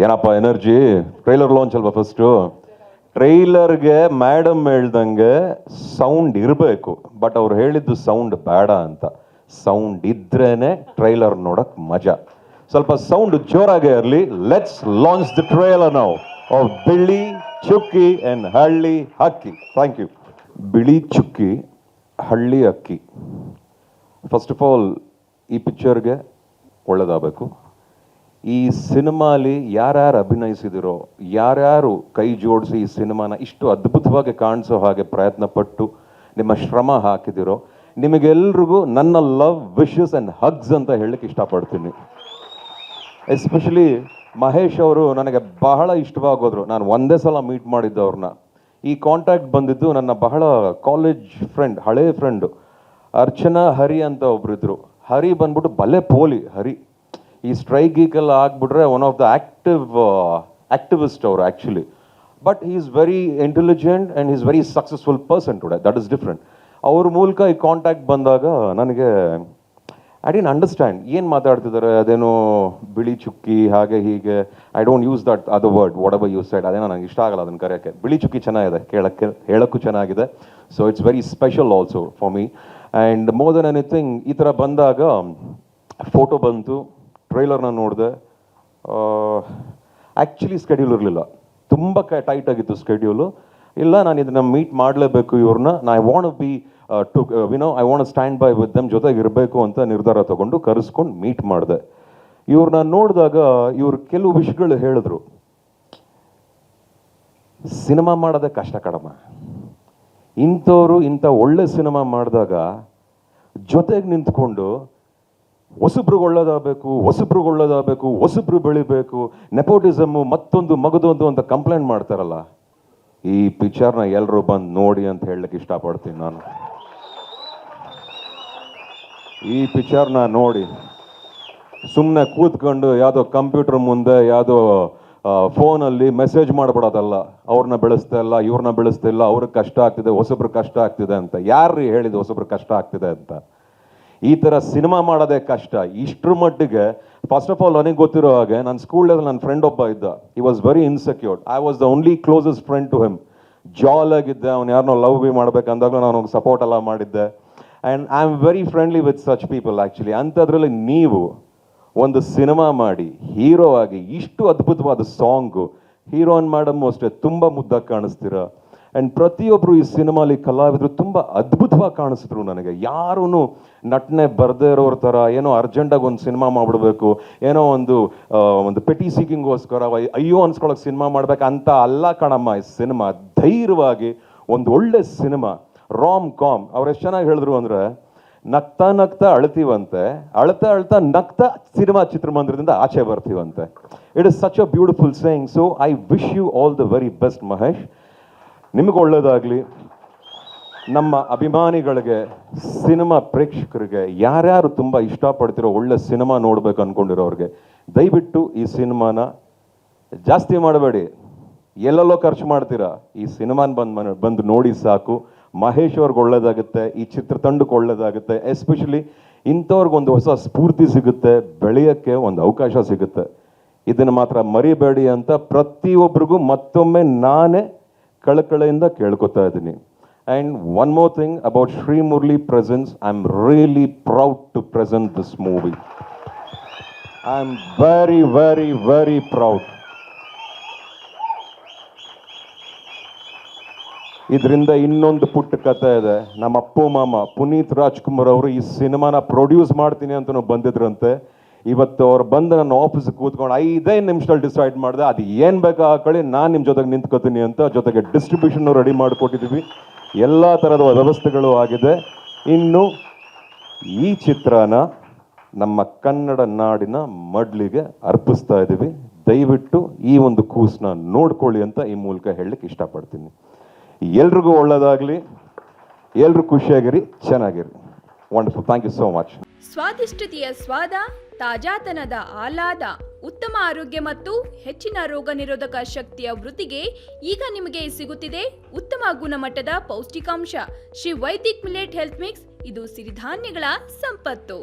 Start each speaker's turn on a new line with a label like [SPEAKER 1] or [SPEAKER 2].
[SPEAKER 1] ಏನಪ್ಪ energy. Trailer launch ಅಲ್ವಾ first. ಟ್ರೈಲರ್ಗೆ madam ಹೇಳ್ದಂಗೆ ಸೌಂಡ್ ಇರಬೇಕು, ಬಟ್ ಅವ್ರು ಹೇಳಿದ್ದು ಸೌಂಡ್ ಬೇಡ ಅಂತ. ಸೌಂಡ್ ಇದ್ರೇನೆ ಟ್ರೈಲರ್ ನೋಡಕ್ ಮಜಾ. ಸ್ವಲ್ಪ ಸೌಂಡ್ ಜೋರಾಗೇ ಇರಲಿ. ಲೆಟ್ಸ್ ಲಾಂಚ್ ದ ಟ್ರೈಲರ್ ನಾವು of Bili Chukki and Halli Akki. Thank you. Bili Chukki ಹಳ್ಳಿ ಅಕ್ಕಿ. ಫಸ್ಟ್ ಆಫ್ ಆಲ್ ಈ ಪಿಕ್ಚರ್ಗೆ ಒಳ್ಳೇದಾಗಬೇಕು. ಈ ಸಿನಿಮಾಲಿ ಯಾರ್ಯಾರು ಅಭಿನಯಿಸಿದಿರೋ, ಯಾರ್ಯಾರು ಕೈ ಜೋಡಿಸಿ ಈ ಸಿನಿಮಾನ ಇಷ್ಟು ಅದ್ಭುತವಾಗಿ ಕಾಣಿಸೋ ಹಾಗೆ ಪ್ರಯತ್ನ ಪಟ್ಟು ನಿಮ್ಮ ಶ್ರಮ ಹಾಕಿದಿರೋ, ನಿಮಗೆಲ್ರಿಗೂ ನನ್ನ ಲವ್ ವಿಶಸ್ ಆ್ಯಂಡ್ ಹಗ್ಸ್ ಅಂತ ಹೇಳಲಿಕ್ಕೆ ಇಷ್ಟಪಡ್ತೀನಿ. ಎಸ್ಪೆಷಲಿ ಮಹೇಶ್ ಅವರು ನನಗೆ ಬಹಳ ಇಷ್ಟವಾಗೋದ್ರು. ನಾನು ಒಂದೇ ಸಲ ಮೀಟ್ ಮಾಡಿದ್ದು ಅವ್ರನ್ನ. ಈ ಕಾಂಟ್ಯಾಕ್ಟ್ ಬಂದಿದ್ದು ನನ್ನ ಬಹಳ ಕಾಲೇಜ್ ಫ್ರೆಂಡ್, ಹಳೇ ಫ್ರೆಂಡು ಅರ್ಚನಾ ಹರಿ ಅಂತ ಒಬ್ರಿದ್ರು. ಹರಿ ಬಂದ್ಬಿಟ್ಟು ಬಲೆ ಪೋಲಿ ಹರಿ. ಈ ಸ್ಟ್ರೈಕ್ ಗೀಕೆಲ್ಲ ಆಗ್ಬಿಟ್ರೆ ಒನ್ ಆಫ್ ದ ಆಕ್ಟಿವಿಸ್ಟ್ ಅವರು actually. But he is very intelligent and he is very successful person today. That is different. ಅವ್ರ ಮೂಲಕ ಈ ಕಾಂಟ್ಯಾಕ್ಟ್ ಬಂದಾಗ ನನಗೆ ಐ ಡಿಂಟ್ ಅಂಡರ್ಸ್ಟ್ಯಾಂಡ್ ಏನು ಮಾತಾಡ್ತಿದ್ದಾರೆ. ಅದೇನೋ ಬಿಳಿ ಚುಕ್ಕಿ ಹಾಗೆ ಹೀಗೆ. I don't use that other word, whatever you said. ಅದೇನೋ ನನಗೆ ಇಷ್ಟ ಆಗಲ್ಲ ಅದನ್ನು ಕರೆಯೋಕ್ಕೆ. ಬಿಳಿ ಚುಕ್ಕಿ ಚೆನ್ನಾಗಿದೆ, ಹೇಳೋಕ್ಕೂ ಚೆನ್ನಾಗಿದೆ. So it's very special also for me. And more than anything ಈ ಥರ ಬಂದಾಗ ಫೋಟೋ ಬಂತು, ಟ್ರೈಲರ್ನ ನೋಡಿದೆ. ಆ್ಯಕ್ಚುಲಿ ಸ್ಕೆಡ್ಯೂಲ್ ಇರಲಿಲ್ಲ, ತುಂಬ ಟೈಟ್ ಆಗಿತ್ತು ಸ್ಕೆಡ್ಯೂಲು. ಇಲ್ಲ, ನಾನು ಇದನ್ನು ಮೀಟ್ ಮಾಡಲೇಬೇಕು ಇವ್ರನ್ನ. I want B I want stand by with them, ಜೊತೆಗೆ ಇರಬೇಕು ಅಂತ ನಿರ್ಧಾರ ತಗೊಂಡು ಕರೆಸ್ಕೊಂಡು ಮೀಟ್ ಮಾಡಿದೆ. ಇವ್ರನ್ನ ನೋಡಿದಾಗ ಇವ್ರು ಕೆಲವು ವಿಷಯಗಳು ಹೇಳಿದ್ರು. ಸಿನಿಮಾ ಮಾಡೋದೇ ಕಷ್ಟ ಕಡಮ. ಇಂಥವ್ರು ಇಂಥ ಒಳ್ಳೆ ಸಿನಿಮಾ ಮಾಡಿದಾಗ ಜೊತೆಗೆ ನಿಂತ್ಕೊಂಡು ಹೊಸಬ್ರಿಗೆ ಒಳ್ಳೇದಾಗಬೇಕು, ಹೊಸಬ್ರು ಬೆಳಿಬೇಕು, ನೆಪೋಟಿಸಮ್ಮು, ಮತ್ತೊಂದು ಮಗದೊಂದು ಅಂತ ಕಂಪ್ಲೇಂಟ್ ಮಾಡ್ತಾರಲ್ಲ. ಈ ಪಿಕ್ಚರ್ನ ಎಲ್ಲರೂ ಬಂದು ನೋಡಿ ಅಂತ ಹೇಳಲಿಕ್ಕೆ ಇಷ್ಟಪಡ್ತೀನಿ ನಾನು. ಈ ಪಿಕ್ಚರ್ನ ನೋಡಿ ಸುಮ್ಮನೆ ಕೂತ್ಕೊಂಡು ಯಾವುದೋ ಕಂಪ್ಯೂಟರ್ ಮುಂದೆ ಯಾವುದೋ ಫೋನಲ್ಲಿ ಮೆಸೇಜ್ ಮಾಡ್ಬಿಡೋದಲ್ಲ. ಅವ್ರನ್ನ ಬೆಳೆಸ್ತಾ ಇಲ್ಲ, ಇವ್ರನ್ನ ಬೆಳೆಸ್ತಾ ಇಲ್ಲ, ಅವ್ರಿಗೆ ಕಷ್ಟ ಆಗ್ತಿದೆ, ಹೊಸಬ್ರು ಕಷ್ಟ ಆಗ್ತಿದೆ ಅಂತ. ಯಾರು ಹೇಳಿದ್ದು ಹೊಸಬ್ರು ಕಷ್ಟ ಆಗ್ತಿದೆ ಅಂತ? ಈ ಥರ ಸಿನಿಮಾ ಮಾಡೋದೇ ಕಷ್ಟ. ಇಷ್ಟರ ಮಟ್ಟಿಗೆ ಫಸ್ಟ್ ಆಫ್ ಆಲ್ ನನಗೆ ಗೊತ್ತಿರೋ ಹಾಗೆ ನನ್ನ ಸ್ಕೂಲಲ್ಲಿ ನನ್ನ ಫ್ರೆಂಡ್ ಒಬ್ಬ ಇದ್ದ. He was very insecured. I was the only closest friend to him. ಜಾಲಾಗಿದ್ದೆ. ಅವ್ನು ಯಾರನ್ನೋ ಲವ್ ಬಿ ಮಾಡಬೇಕಂದಾಗಲೂ ನಾನು ಸಪೋರ್ಟ್ ಎಲ್ಲ ಮಾಡಿದ್ದೆ. And I am very friendly with such people actually. ಅಂಥದ್ರಲ್ಲಿ ನೀವು ಒಂದು ಸಿನಿಮಾ ಮಾಡಿ ಹೀರೋ ಆಗಿ ಇಷ್ಟು ಅದ್ಭುತವಾದ ಸಾಂಗು, ಹೀರೋಯಿನ್ ಮೇಡಮ್ ಅಷ್ಟೇ ತುಂಬ ಮುದ್ದಾಗಿ ಕಾಣಿಸ್ತೀರ. ಆ್ಯಂಡ್ ಪ್ರತಿಯೊಬ್ಬರು ಈ ಸಿನಿಮಾಲಿ ಕಲಾವಿದರು ತುಂಬ ಅದ್ಭುತವಾಗಿ ಕಾಣಿಸಿದ್ರು ನನಗೆ. ಯಾರೂ ನಟನೆ ಬರದೇ ಇರೋರ ಥರ ಏನೋ ಅರ್ಜೆಂಟಾಗಿ ಒಂದು ಸಿನಿಮಾ ಮಾಡಿಬಿಡ್ಬೇಕು, ಏನೋ ಒಂದು ಪೆಟಿ ಸೀಕಿಂಗೋಸ್ಕರ ಅಯ್ಯೋ ಅನ್ಸ್ಕೊಳಕ್ಕೆ ಸಿನಿಮಾ ಮಾಡ್ಬೇಕಂತ ಅಲ್ಲ ಕಣಮ್ಮ. ಈ ಸಿನಿಮಾ ಧೈರ್ಯವಾಗಿ ಒಂದು ಒಳ್ಳೆ ಸಿನಿಮಾ, ರಾಮ್ ಕಾಮ್. ಅವ್ರು ಎಷ್ಟು ಚೆನ್ನಾಗಿ ಹೇಳಿದ್ರು ಅಂದರೆ, ನಗ್ತಾ ನಗ್ತಾ ಅಳ್ತೀವಂತೆ, ಅಳ್ತಾ ಅಳ್ತಾ ನಗ್ತಾ ಸಿನಿಮಾ ಚಿತ್ರಮಂದಿರದಿಂದ ಆಚೆ ಬರ್ತೀವಂತೆ. It is such a beautiful saying. So I wish you all the very best Mahesh. ನಿಮಗೆ ಒಳ್ಳೆಯದಾಗಲಿ. ನಮ್ಮ ಅಭಿಮಾನಿಗಳಿಗೆ, ಸಿನಿಮಾ ಪ್ರೇಕ್ಷಕರಿಗೆ, ಯಾರ್ಯಾರು ತುಂಬ ಇಷ್ಟಪಡ್ತಿರೋ ಒಳ್ಳೆ ಸಿನಿಮಾ ನೋಡ್ಬೇಕು ಅಂದ್ಕೊಂಡಿರೋರಿಗೆ ದಯವಿಟ್ಟು ಈ ಸಿನಿಮಾನ ಜಾಸ್ತಿ ಮಾಡಬೇಡಿ. ಎಲ್ಲೆಲ್ಲೋ ಖರ್ಚು ಮಾಡ್ತೀರಾ. ಈ ಸಿನಿಮಾನ ಬಂದು ನೋಡಿ ಸಾಕು. ಮಹೇಶ್ ಅವ್ರಿಗೆ ಒಳ್ಳೇದಾಗುತ್ತೆ, ಈ ಚಿತ್ರತಂಡಕ್ಕೆ ಒಳ್ಳೇದಾಗುತ್ತೆ. ಎಸ್ಪೆಷಲಿ ಇಂಥವ್ರಿಗೊಂದು ಹೊಸ ಸ್ಫೂರ್ತಿ ಸಿಗುತ್ತೆ, ಬೆಳೆಯೋಕ್ಕೆ ಒಂದು ಅವಕಾಶ ಸಿಗುತ್ತೆ. ಇದನ್ನು ಮಾತ್ರ ಮರಿಬೇಡಿ ಅಂತ ಪ್ರತಿಯೊಬ್ಬರಿಗೂ ಮತ್ತೊಮ್ಮೆ ನಾನೇ ಕಳಕಳೆಯಿಂದ ಕೇಳ್ಕೊತಾ ಇದ್ದೀನಿ. And one more thing about Shri Murali presence, I am really proud to present this movie. I am very very very proud. ಇದರಿಂದ ಇನ್ನೊಂದು ಪುಟ್ಟ ಕಥೆ ಇದೆ. ನಮ್ಮ ಅಪ್ಪು ಮಾಮ ಪುನೀತ್ ರಾಜ್ಕುಮಾರ್ ಅವರು ಈ ಸಿನಿಮಾನ ಪ್ರೊಡ್ಯೂಸ್ ಮಾಡ್ತೀನಿ ಅಂತಲೂ ಬಂದಿದ್ರಂತೆ. ಇವತ್ತು ಅವ್ರು ಬಂದು ನನ್ನ ಆಫೀಸಿಗೆ ಕೂತ್ಕೊಂಡು 5 ನಿಮಿಷದಲ್ಲಿ ಡಿಸೈಡ್ ಮಾಡಿದೆ, ಅದು ಏನು ಬೇಕಾ ಹಾಕೊಳ್ಳಿ, ನಾನು ನಿಮ್ಮ ಜೊತೆಗೆ ನಿಂತ್ಕೋತೀನಿ ಅಂತ. ಜೊತೆಗೆ ಡಿಸ್ಟ್ರಿಬ್ಯೂಷನ್ನು ರೆಡಿ ಮಾಡಿಕೊಟ್ಟಿದ್ದೀವಿ, ಎಲ್ಲ ಥರದ ವ್ಯವಸ್ಥೆಗಳು ಆಗಿದೆ. ಇನ್ನು ಈ ಚಿತ್ರನ ನಮ್ಮ ಕನ್ನಡ ನಾಡಿನ ಮಡ್ಲಿಗೆ ಅರ್ಪಿಸ್ತಾ ಇದ್ದೀವಿ. ದಯವಿಟ್ಟು ಈ ಒಂದು ಕೂಸನ್ನ ನೋಡ್ಕೊಳ್ಳಿ ಅಂತ ಈ ಮೂಲಕ ಹೇಳಲಿಕ್ಕೆ ಇಷ್ಟಪಡ್ತೀನಿ. ಎಲ್ರಿಗೂ ಒಳ್ಳೆಯದಾಗಲಿ, ಎಲ್ರೂ ಖುಷಿಯಾಗಿರಿ, ಚೆನ್ನಾಗಿರಿ. Wonderful. Thank you so much.
[SPEAKER 2] ಸ್ವಾದಿಷ್ಟತೆಯ ಸ್ವಾದ, ತಾಜಾತನದ ಆಹ್ಲಾದ, ಉತ್ತಮ ಆರೋಗ್ಯ ಮತ್ತು ಹೆಚ್ಚಿನ ರೋಗ ನಿರೋಧಕ ಶಕ್ತಿಯ ವೃದ್ಧಿಗೆ ಈಗ ನಿಮಗೆ ಸಿಗುತ್ತಿದೆ ಉತ್ತಮ ಗುಣಮಟ್ಟದ ಪೌಷ್ಟಿಕಾಂಶ. Shri Vaidik millet health mix. ಇದು ಸಿರಿಧಾನ್ಯಗಳ ಸಂಪತ್ತು.